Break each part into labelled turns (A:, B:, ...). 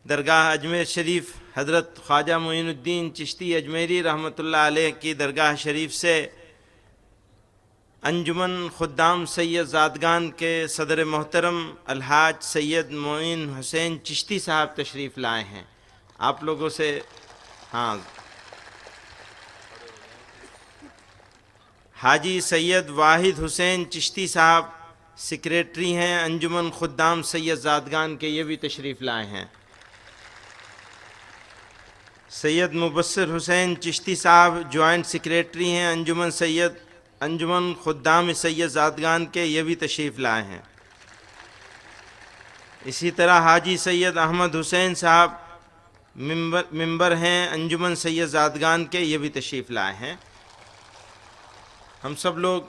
A: درگاہ اجمیر شریف حضرت خواجہ معین الدین چشتی اجمیری رحمۃ اللہ علیہ کی درگاہ شریف سے انجمن خدام سید زادگان کے صدر محترم الحاج سید معین حسین چشتی صاحب تشریف لائے ہیں۔ آپ لوگوں سے حاجی سید واحد حسین چشتی صاحب سیکریٹری ہیں انجمن خدام سید زادگان کے، یہ بھی تشریف لائے ہیں۔ سید مبصر حسین چشتی صاحب جوائنٹ سیکریٹری ہیں انجمن خدام سید زادگان کے، یہ بھی تشریف لائے ہیں۔ اسی طرح حاجی سید احمد حسین صاحب ممبر ہیں انجمن سید زادگان کے، یہ بھی تشریف لائے ہیں۔ ہم سب لوگ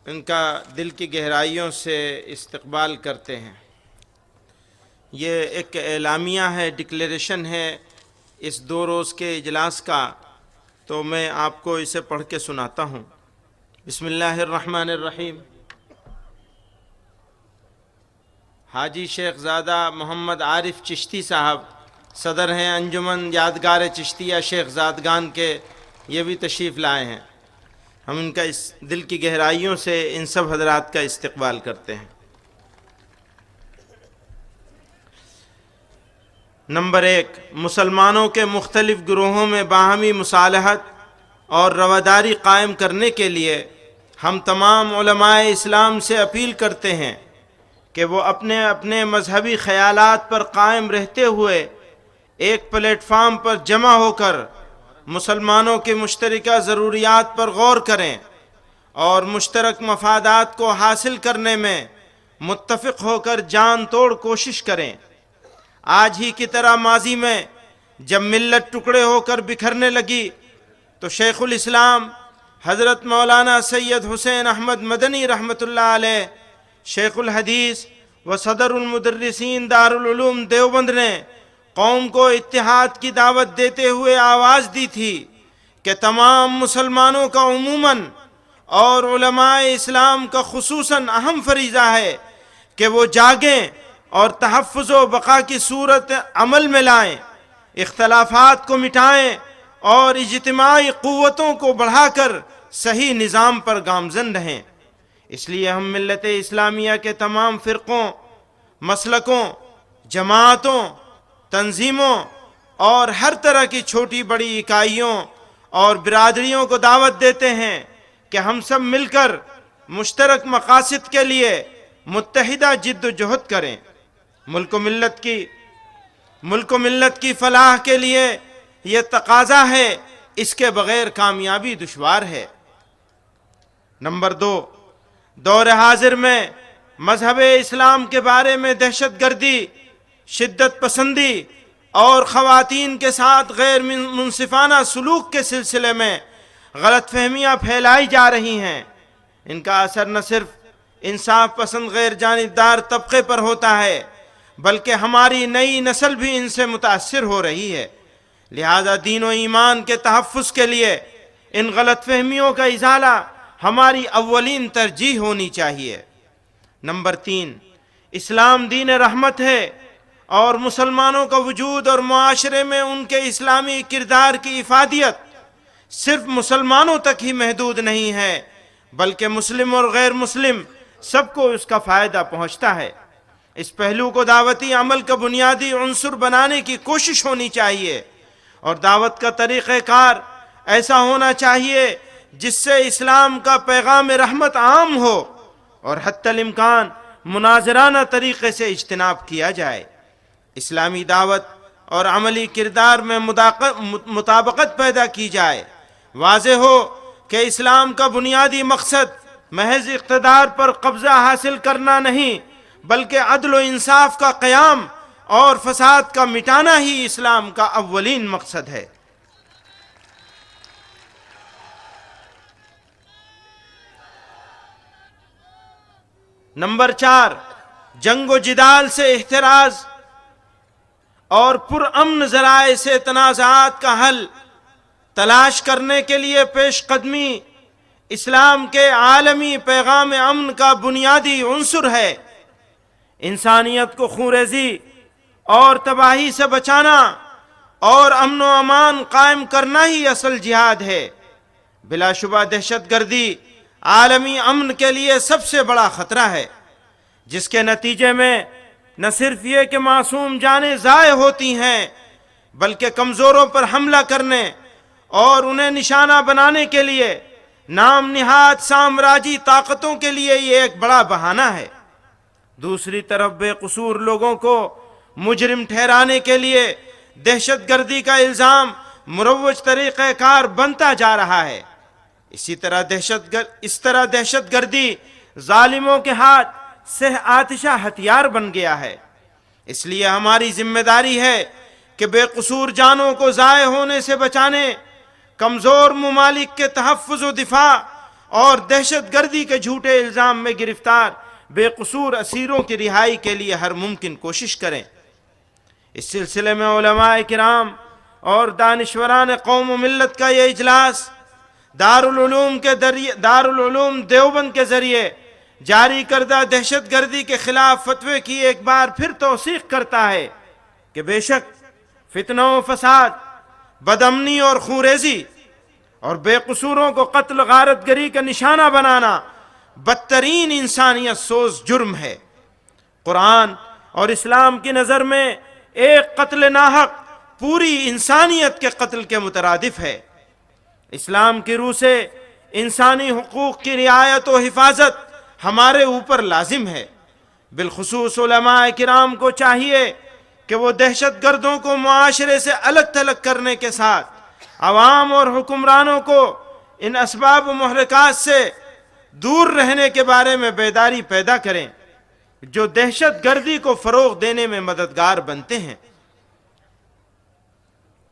A: ان کا دل کی گہرائیوں سے استقبال کرتے ہیں۔ یہ ایک اعلامیہ ہے، ڈکلیریشن ہے اس 2 روز کے اجلاس کا، تو میں آپ کو اسے پڑھ کے سناتا ہوں۔ بسم اللہ الرحمن الرحیم۔ حاجی شیخ زادہ محمد عارف چشتی صاحب صدر ہیں انجمن یادگار چشتیہ شیخ زادگان کے، یہ بھی تشریف لائے ہیں۔ ہم ان کا اس دل کی گہرائیوں سے ان سب حضرات کا استقبال کرتے ہیں۔ نمبر 1، مسلمانوں کے مختلف گروہوں میں باہمی مصالحت اور رواداری قائم کرنے کے لیے ہم تمام علماء اسلام سے اپیل کرتے ہیں کہ وہ اپنے اپنے مذہبی خیالات پر قائم رہتے ہوئے ایک پلیٹ فارم پر جمع ہو کر مسلمانوں کی مشترکہ ضروریات پر غور کریں اور مشترک مفادات کو حاصل کرنے میں متفق ہو کر جان توڑ کوشش کریں۔ آج ہی کی طرح ماضی میں جب ملت ٹکڑے ہو کر بکھرنے لگی تو شیخ الاسلام حضرت مولانا سید حسین احمد مدنی رحمۃ اللہ علیہ شیخ الحدیث و صدر المدرسین دارالعلوم دیوبند نے قوم کو اتحاد کی دعوت دیتے ہوئے آواز دی تھی کہ تمام مسلمانوں کا عموماً اور علماء اسلام کا خصوصاً اہم فریضہ ہے کہ وہ جاگیں اور تحفظ و بقا کی صورت عمل میں لائیں، اختلافات کو مٹائیں اور اجتماعی قوتوں کو بڑھا کر صحیح نظام پر گامزن رہیں۔ اس لیے ہم ملت اسلامیہ کے تمام فرقوں، مسلکوں، جماعتوں، تنظیموں اور ہر طرح کی چھوٹی بڑی اکائیوں اور برادریوں کو دعوت دیتے ہیں کہ ہم سب مل کر مشترک مقاصد کے لیے متحدہ جد و جہد کریں۔ ملک و ملت کی فلاح کے لیے یہ تقاضا ہے، اس کے بغیر کامیابی دشوار ہے۔ نمبر 2، دور حاضر میں مذہب اسلام کے بارے میں دہشت گردی، شدت پسندی اور خواتین کے ساتھ غیر منصفانہ سلوک کے سلسلے میں غلط فہمیاں پھیلائی جا رہی ہیں۔ ان کا اثر نہ صرف انصاف پسند غیر جانبدار طبقے پر ہوتا ہے بلکہ ہماری نئی نسل بھی ان سے متاثر ہو رہی ہے۔ لہذا دین و ایمان کے تحفظ کے لیے ان غلط فہمیوں کا ازالہ ہماری اولین ترجیح ہونی چاہیے۔ نمبر 3، اسلام دین رحمت ہے اور مسلمانوں کا وجود اور معاشرے میں ان کے اسلامی کردار کی افادیت صرف مسلمانوں تک ہی محدود نہیں ہے بلکہ مسلم اور غیر مسلم سب کو اس کا فائدہ پہنچتا ہے۔ اس پہلو کو دعوتی عمل کا بنیادی عنصر بنانے کی کوشش ہونی چاہیے اور دعوت کا طریقہ کار ایسا ہونا چاہیے جس سے اسلام کا پیغام رحمت عام ہو اور حتی الامکان مناظرانہ طریقے سے اجتناب کیا جائے۔ اسلامی دعوت اور عملی کردار میں مطابقت پیدا کی جائے۔ واضح ہو کہ اسلام کا بنیادی مقصد محض اقتدار پر قبضہ حاصل کرنا نہیں بلکہ عدل و انصاف کا قیام اور فساد کا مٹانا ہی اسلام کا اولین مقصد ہے۔ نمبر 4، جنگ و جدال سے احتراز اور پرامن ذرائع سے تنازعات کا حل تلاش کرنے کے لیے پیش قدمی اسلام کے عالمی پیغام امن کا بنیادی عنصر ہے۔ انسانیت کو خونریزی اور تباہی سے بچانا اور امن و امان قائم کرنا ہی اصل جہاد ہے۔ بلا شبہ دہشت گردی عالمی امن کے لیے سب سے بڑا خطرہ ہے، جس کے نتیجے میں نہ صرف یہ کہ معصوم جانیں ضائع ہوتی ہیں، بلکہ کمزوروں پر حملہ کرنے اور انہیں نشانہ بنانے کے لیے نام نہاد سامراجی طاقتوں کے لیے یہ ایک بڑا بہانہ ہے۔ دوسری طرف بے قصور لوگوں کو مجرم ٹھہرانے کے لیے دہشت گردی کا الزام مروج طریقہ کار بنتا جا رہا ہے۔ اس طرح دہشت گردی ظالموں کے ہاتھ سے آتشہ ہتھیار بن گیا ہے۔ اس لیے ہماری ذمہ داری ہے کہ بے قصور جانوں کو ضائع ہونے سے بچانے، کمزور ممالک کے تحفظ و دفاع اور دہشت گردی کے جھوٹے الزام میں گرفتار بے قصور اسیروں کی رہائی کے لیے ہر ممکن کوشش کریں۔ اس سلسلے میں علماء کرام اور دانشوران قوم و ملت کا یہ اجلاس دارالعلوم دیوبند کے ذریعے جاری کردہ دہشت گردی کے خلاف فتوے کی ایک بار پھر توثیق کرتا ہے کہ بے شک فتنہ و فساد، بدامنی اور خونریزی اور بے قصوروں کو قتل غارت گری کا نشانہ بنانا بدترین انسانیت سوز جرم ہے۔ قرآن اور اسلام کی نظر میں ایک قتل ناحق پوری انسانیت کے قتل کے مترادف ہے۔ اسلام کی روح سے انسانی حقوق کی رعایت و حفاظت ہمارے اوپر لازم ہے۔ بالخصوص علماء کرام کو چاہیے کہ وہ دہشت گردوں کو معاشرے سے الگ تھلگ کرنے کے ساتھ عوام اور حکمرانوں کو ان اسباب و محرکات سے دور رہنے کے بارے میں بیداری پیدا کریں جو دہشت گردی کو فروغ دینے میں مددگار بنتے ہیں۔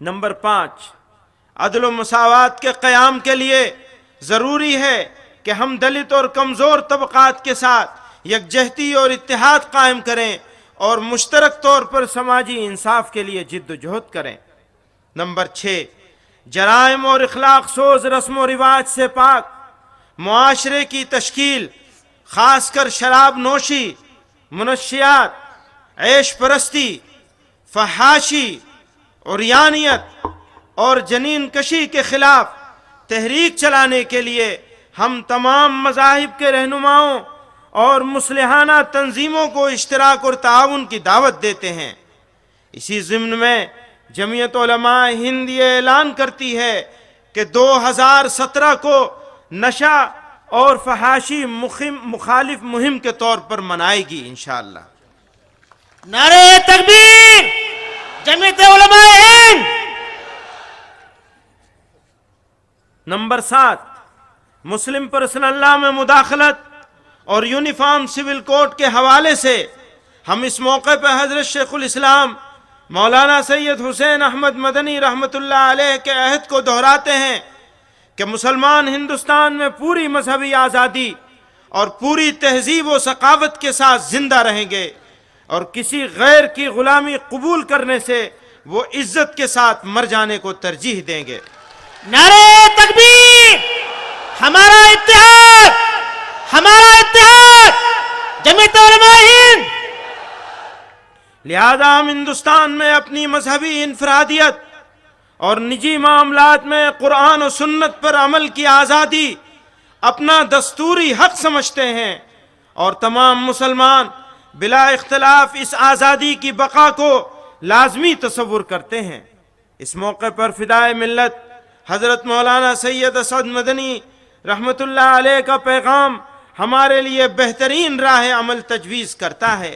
A: نمبر 5، عدل و مساوات کے قیام کے لیے ضروری ہے کہ ہم دلت اور کمزور طبقات کے ساتھ یکجہتی اور اتحاد قائم کریں اور مشترک طور پر سماجی انصاف کے لیے جد و جہد کریں۔ نمبر 6، جرائم اور اخلاق سوز رسم و رواج سے پاک معاشرے کی تشکیل، خاص کر شراب نوشی، منشیات، عیش پرستی، فحاشی، عریانیت اور جنین کشی کے خلاف تحریک چلانے کے لیے ہم تمام مذاہب کے رہنماؤں اور مصلحانہ تنظیموں کو اشتراک اور تعاون کی دعوت دیتے ہیں۔ اسی ضمن میں جمعیت علماء ہند یہ اعلان کرتی ہے کہ 2017 کو نشہ اور فحاشی مخالف مہم کے طور پر منائے گی انشاءاللہ۔
B: نعرہ تکبیر، جمعیت علماء ہند۔
A: نمبر 7، مسلم پرسنل لا میں مداخلت اور یونیفارم سول کوڈ کے حوالے سے ہم اس موقع پہ حضرت شیخ الاسلام مولانا سید حسین احمد مدنی رحمۃ اللہ علیہ کے عہد کو دہراتے ہیں کہ مسلمان ہندوستان میں پوری مذہبی آزادی اور پوری تہذیب و ثقافت کے ساتھ زندہ رہیں گے اور کسی غیر کی غلامی قبول کرنے سے وہ عزت کے ساتھ مر جانے کو ترجیح دیں گے۔
B: نعرہ تکبیر، ہمارا اتحاد، ہمارا اتحاد، جمعیت علماء ہند۔
A: لہذا ہم ہندوستان میں اپنی مذہبی انفرادیت اور نجی معاملات میں قرآن و سنت پر عمل کی آزادی اپنا دستوری حق سمجھتے ہیں اور تمام مسلمان بلا اختلاف اس آزادی کی بقا کو لازمی تصور کرتے ہیں۔ اس موقع پر فدائے ملت حضرت مولانا سید اسد مدنی رحمۃ اللہ علیہ کا پیغام ہمارے لیے بہترین راہ عمل تجویز کرتا ہے۔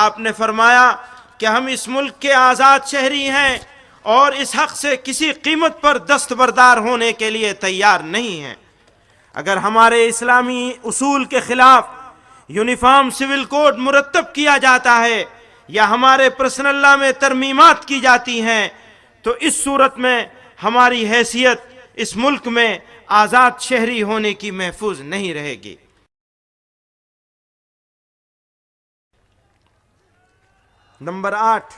A: آپ نے فرمایا کہ ہم اس ملک کے آزاد شہری ہیں اور اس حق سے کسی قیمت پر دستبردار ہونے کے لیے تیار نہیں ہیں۔ اگر ہمارے اسلامی اصول کے خلاف یونیفارم سول کوڈ مرتب کیا جاتا ہے یا ہمارے پرسنل لا میں ترمیمات کی جاتی ہیں تو اس صورت میں ہماری حیثیت اس ملک میں آزاد شہری ہونے کی محفوظ نہیں رہے گی۔ نمبر 8،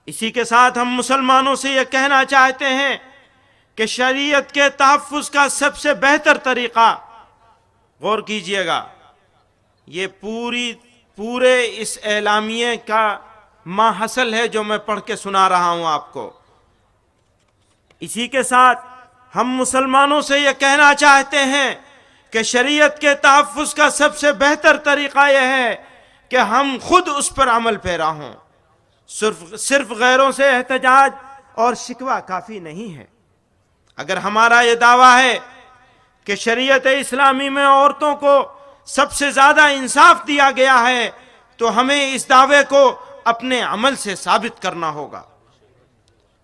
A: اسی کے ساتھ ہم مسلمانوں سے یہ کہنا چاہتے ہیں کہ شریعت کے تحفظ کا سب سے بہتر طریقہ، غور کیجئے گا، یہ پورے اس اعلامیے کا ما حصل ہے جو میں پڑھ کے سنا رہا ہوں آپ کو۔ اسی کے ساتھ ہم مسلمانوں سے یہ کہنا چاہتے ہیں کہ شریعت کے تحفظ کا سب سے بہتر طریقہ یہ ہے کہ ہم خود اس پر عمل پیرا ہوں۔ صرف غیروں سے احتجاج اور شکوہ کافی نہیں ہے۔ اگر ہمارا یہ دعویٰ ہے کہ شریعت اسلامی میں عورتوں کو سب سے زیادہ انصاف دیا گیا ہے تو ہمیں اس دعوے کو اپنے عمل سے ثابت کرنا ہوگا۔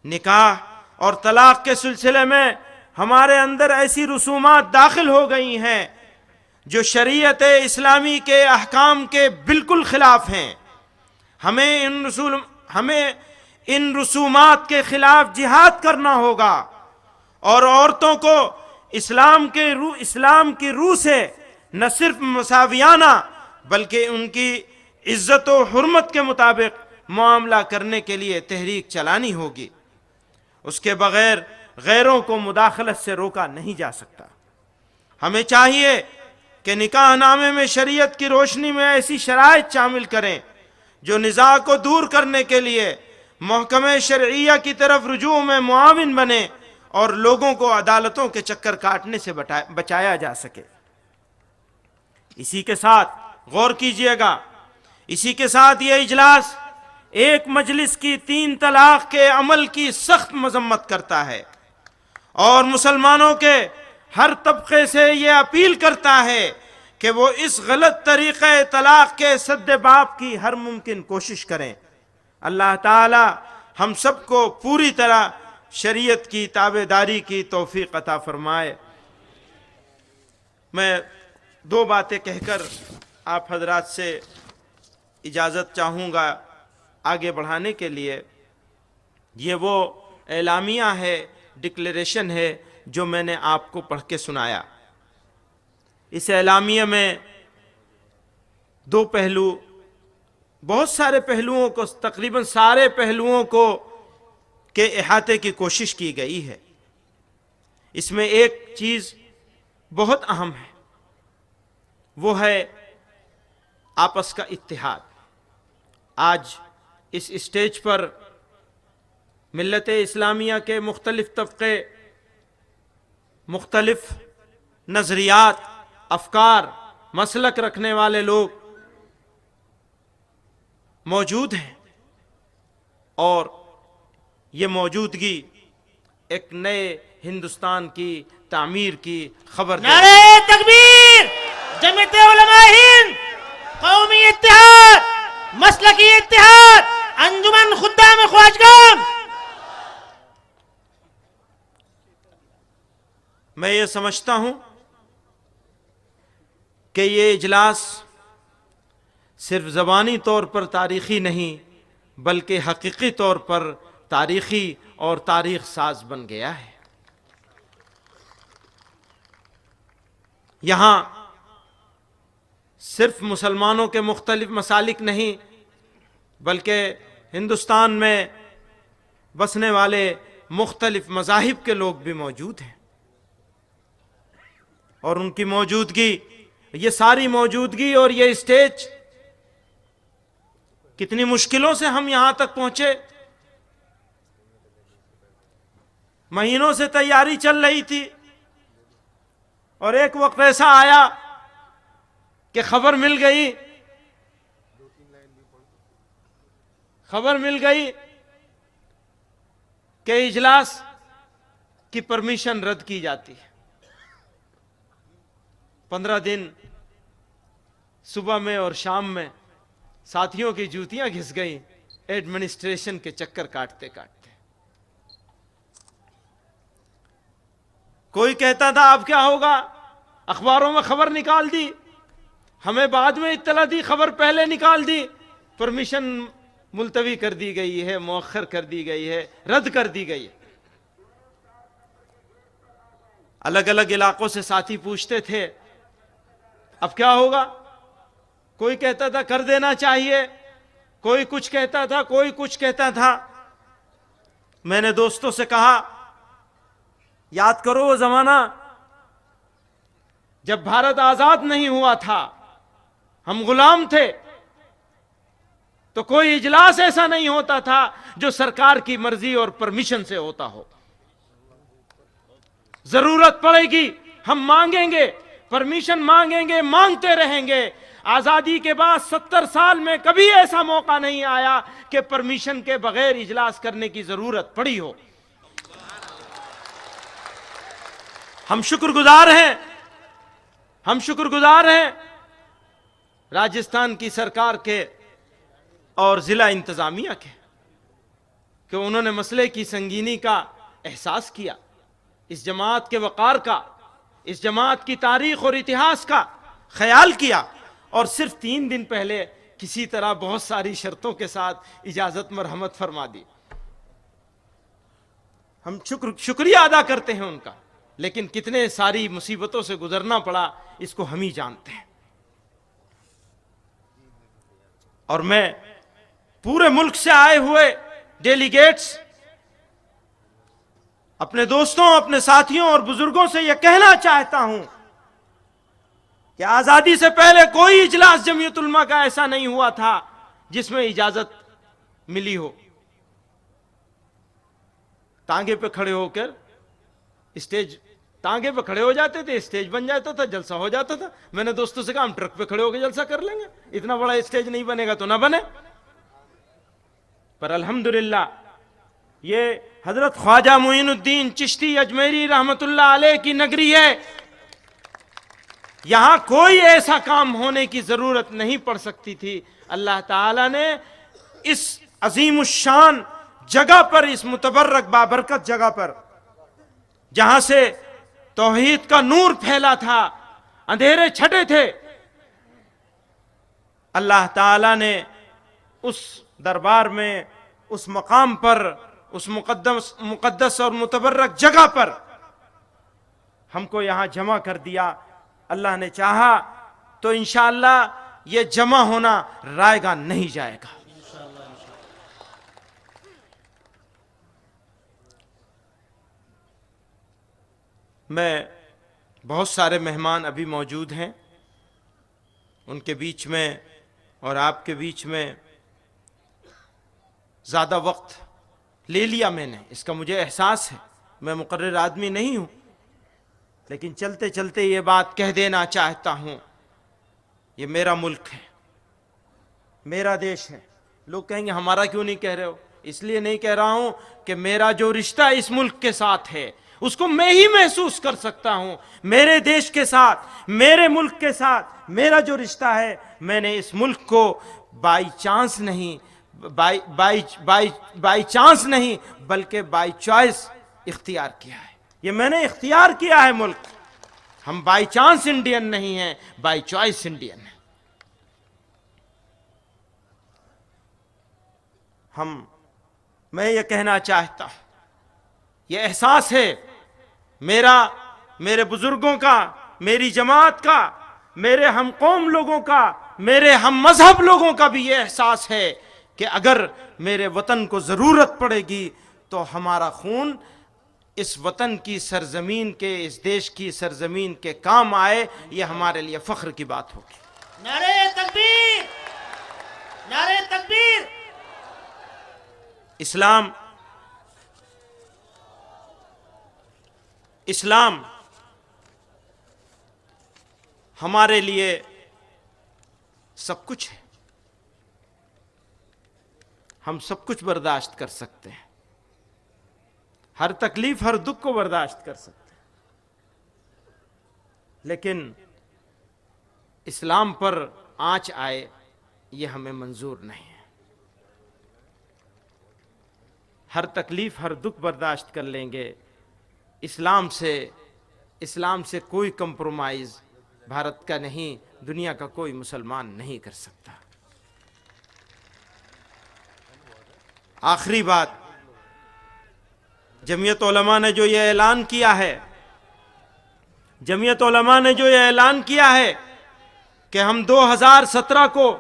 A: نکاح اور طلاق کے سلسلے میں ہمارے اندر ایسی رسومات داخل ہو گئی ہیں جو شریعت اسلامی کے احکام کے بالکل خلاف ہیں۔ ہمیں ان رسومات کے خلاف جہاد کرنا ہوگا اور عورتوں کو اسلام کی روح سے نہ صرف مساویانہ بلکہ ان کی عزت و حرمت کے مطابق معاملہ کرنے کے لیے تحریک چلانی ہوگی۔ اس کے بغیر غیروں کو مداخلت سے روکا نہیں جا سکتا۔ ہمیں چاہیے کہ نکاح نامے میں شریعت کی روشنی میں ایسی شرائط شامل کریں جو نزاع کو دور کرنے کے لیے محکمہ شرعیہ کی طرف رجوع میں معاون بنے اور لوگوں کو عدالتوں کے چکر کاٹنے سے بچایا جا سکے۔ اسی کے ساتھ غور کیجئے گا، اسی کے ساتھ یہ اجلاس ایک مجلس کی 3 طلاق کے عمل کی سخت مذمت کرتا ہے اور مسلمانوں کے ہر طبقے سے یہ اپیل کرتا ہے کہ وہ اس غلط طریقہ طلاق کے سد باب کی ہر ممکن کوشش کریں۔ اللہ تعالی ہم سب کو پوری طرح شریعت کی تابعداری کی توفیق عطا فرمائے۔ میں 2 باتیں کہہ کر آپ حضرات سے اجازت چاہوں گا آگے بڑھانے کے لیے۔ یہ وہ اعلامیہ ہے، ڈکلیریشن ہے جو میں نے آپ کو پڑھ کے سنایا۔ اس اعلامیہ میں 2 پہلو، بہت سارے پہلوؤں کو، تقریباً سارے پہلوؤں کو کے احاطے کی کوشش کی گئی ہے۔ اس میں ایک چیز بہت اہم ہے، وہ ہے آپس کا اتحاد۔ آج اس اسٹیج پر ملت اسلامیہ کے مختلف طبقے، مختلف نظریات، افکار، مسلک رکھنے والے لوگ موجود ہیں، اور یہ موجودگی ایک نئے ہندوستان کی تعمیر کی خبر دے۔
B: نعرہ تکبیر! جمعیت علماء ہند، قومی اتحاد، مسلکی اتحاد، انجمن خدام خواجگان۔
A: میں یہ سمجھتا ہوں کہ یہ اجلاس صرف زبانی طور پر تاریخی نہیں بلکہ حقیقی طور پر تاریخی اور تاریخ ساز بن گیا ہے۔ یہاں صرف مسلمانوں کے مختلف مسالک نہیں بلکہ ہندوستان میں بسنے والے مختلف مذاہب کے لوگ بھی موجود ہیں، اور ان کی موجودگی، یہ ساری موجودگی اور یہ اسٹیج، کتنی مشکلوں سے ہم یہاں تک پہنچے۔ مہینوں سے تیاری چل رہی تھی اور ایک وقت ایسا آیا کہ خبر مل گئی کہ اجلاس کی پرمیشن رد کی جاتی ہے۔ 15 دن صبح میں اور شام میں ساتھیوں کی جوتیاں گھس گئیں ایڈمنسٹریشن کے چکر کاٹتے کاٹتے۔ کوئی کہتا تھا اب کیا ہوگا، اخباروں میں خبر نکال دی، ہمیں بعد میں اطلاع دی، خبر پہلے نکال دی، پرمیشن ملتوی کر دی گئی ہے، مؤخر کر دی گئی ہے، رد کر دی گئی ہے۔ الگ الگ علاقوں سے ساتھی پوچھتے تھے اب کیا ہوگا، کوئی کہتا تھا کر دینا چاہیے، کوئی کچھ کہتا تھا، کوئی کچھ کہتا تھا۔ میں نے دوستوں سے کہا یاد کرو وہ زمانہ جب بھارت آزاد نہیں ہوا تھا، ہم غلام تھے، تو کوئی اجلاس ایسا نہیں ہوتا تھا جو سرکار کی مرضی اور پرمیشن سے ہوتا ہو. ضرورت پڑے گی ہم مانگیں گے، پرمیشن مانگیں گے، مانگتے رہیں گے. آزادی کے بعد 70 سال میں کبھی ایسا موقع نہیں آیا کہ پرمیشن کے بغیر اجلاس کرنے کی ضرورت پڑی ہو. ہم شکر گزار ہیں راجستھان کی سرکار کے اور ضلع انتظامیہ کے کہ انہوں نے مسئلے کی سنگینی کا احساس کیا، اس جماعت کے وقار کا، اس جماعت کی تاریخ اور اتہاس کا خیال کیا، اور صرف 3 دن پہلے کسی طرح بہت ساری شرطوں کے ساتھ اجازت مرحمت فرما دی. ہم شکریہ ادا کرتے ہیں ان کا، لیکن کتنے ساری مصیبتوں سے گزرنا پڑا اس کو ہم ہی جانتے ہیں. اور میں پورے ملک سے آئے ہوئے ڈیلیگیٹس، اپنے دوستوں، اپنے ساتھیوں اور بزرگوں سے یہ کہنا چاہتا ہوں کہ آزادی سے پہلے کوئی اجلاس جمعیت علماء کا ایسا نہیں ہوا تھا جس میں اجازت ملی ہو. ٹانگے پہ کھڑے ہو کر ٹانگے پہ کھڑے ہو جاتے تھے، اسٹیج بن جاتا تھا، جلسہ ہو جاتا تھا. میں نے دوستوں سے کہا ہم ٹرک پہ کھڑے ہو کے جلسہ کر لیں گے، اتنا بڑا اسٹیج نہیں بنے گا تو نہ بنے. پر الحمدللہ یہ حضرت خواجہ معین الدین چشتی اجمیری رحمت اللہ علیہ کی نگری ہے. یہاں کوئی ایسا کام ہونے کی ضرورت نہیں پڑ سکتی تھی. اللہ تعالیٰ نے اس عظیم الشان جگہ پر، اس متبرک بابرکت جگہ پر، جہاں سے توحید کا نور پھیلا تھا، اندھیرے چھٹے تھے، اللہ تعالیٰ نے اس دربار میں، اس مقام پر، اس مقدس اور متبرک جگہ پر ہم کو یہاں جمع کر دیا. اللہ نے چاہا تو انشاءاللہ یہ جمع ہونا رائے گا نہیں جائے گا. میں بہت سارے مہمان ابھی موجود ہیں، ان کے بیچ میں اور آپ کے بیچ میں زیادہ وقت لے لیا میں نے، اس کا مجھے احساس ہے. میں مقرر آدمی نہیں ہوں، لیکن چلتے چلتے یہ بات کہہ دینا چاہتا ہوں، یہ میرا ملک ہے، میرا دیش ہے. لوگ کہیں گے ہمارا کیوں نہیں کہہ رہے ہو؟ اس لیے نہیں کہہ رہا ہوں کہ میرا جو رشتہ اس ملک کے ساتھ ہے اس کو میں ہی محسوس کر سکتا ہوں. میرے دیش کے ساتھ، میرے ملک کے ساتھ میرا جو رشتہ ہے، میں نے اس ملک کو بائی چانس نہیں بلکہ بائی چوائس اختیار کیا ہے. یہ میں نے اختیار کیا ہے ملک. ہم بائی چانس انڈین نہیں ہیں، بائی چوائس انڈین ہیں. میں یہ کہنا چاہتا ہوں، یہ احساس ہے میرا، میرے بزرگوں کا، میری جماعت کا، میرے ہم قوم لوگوں کا، میرے ہم مذہب لوگوں کا بھی یہ احساس ہے کہ اگر میرے وطن کو ضرورت پڑے گی تو ہمارا خون اس وطن کی سرزمین کے، اس دیش کی سرزمین کے کام آئے. یہ ہمارے لیے فخر کی بات ہوگی.
B: نعرہ تکبیر، نعرہ تکبیر.
A: اسلام ہمارے لیے سب کچھ ہے. ہم سب کچھ برداشت کر سکتے ہیں، ہر تکلیف، ہر دکھ کو برداشت کر سکتے ہیں، لیکن اسلام پر آنچ آئے یہ ہمیں منظور نہیں ہے. ہر تکلیف، ہر دکھ برداشت کر لیں گے. اسلام سے کوئی کمپرومائز بھارت کا نہیں، دنیا کا کوئی مسلمان نہیں کر سکتا. آخری بات، جمعیت علماء نے جو یہ اعلان کیا ہے کہ ہم 2017 کو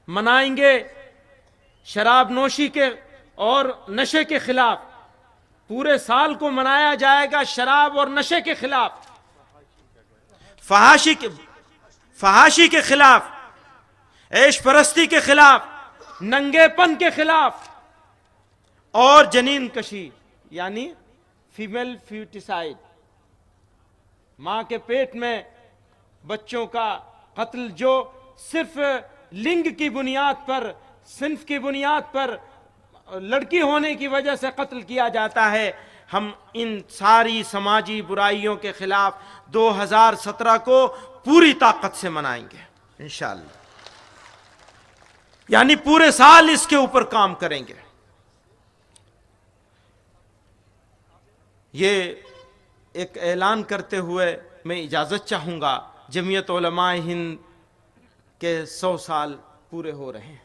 A: منائیں گے شراب نوشی کے اور نشے کے خلاف، پورے سال کو منایا جائے گا شراب اور نشے کے خلاف، فحاشی کے خلاف، عیش پرستی کے خلاف، ننگے پن کے خلاف اور جنین کشی یعنی فیمیل فیوٹیسائڈ، ماں کے پیٹ میں بچوں کا قتل جو صرف لنگ کی بنیاد پر، صنف کی بنیاد پر، لڑکی ہونے کی وجہ سے قتل کیا جاتا ہے، ہم ان ساری سماجی برائیوں کے خلاف 2017 کو پوری طاقت سے منائیں گے انشاءاللہ، یعنی پورے سال اس کے اوپر کام کریں گے۔ یہ ایک اعلان کرتے ہوئے میں اجازت چاہوں گا، جمعیت علماء ہند کے 100 سال پورے ہو رہے ہیں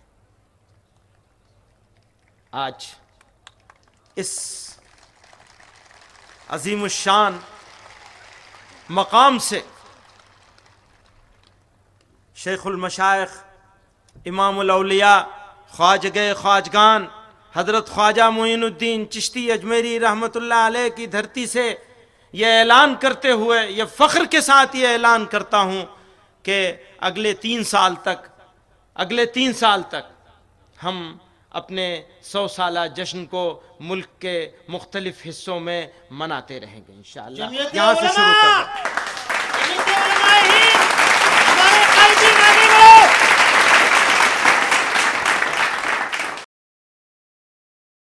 A: آج۔ اس عظیم الشان مقام سے شیخ المشائخ، امام الاولیاء، خواجہ خواجگان حضرت خواجہ معین الدین چشتی اجمیری رحمۃ اللہ علیہ کی دھرتی سے یہ اعلان کرتے ہوئے، یہ فخر کے ساتھ یہ اعلان کرتا ہوں کہ اگلے 3 سال تک ہم اپنے 100 سالہ جشن کو ملک کے مختلف حصوں میں مناتے رہیں گے انشاءاللہ۔
B: جمعیت
A: یہاں سے شروع
B: علماء
A: کریں۔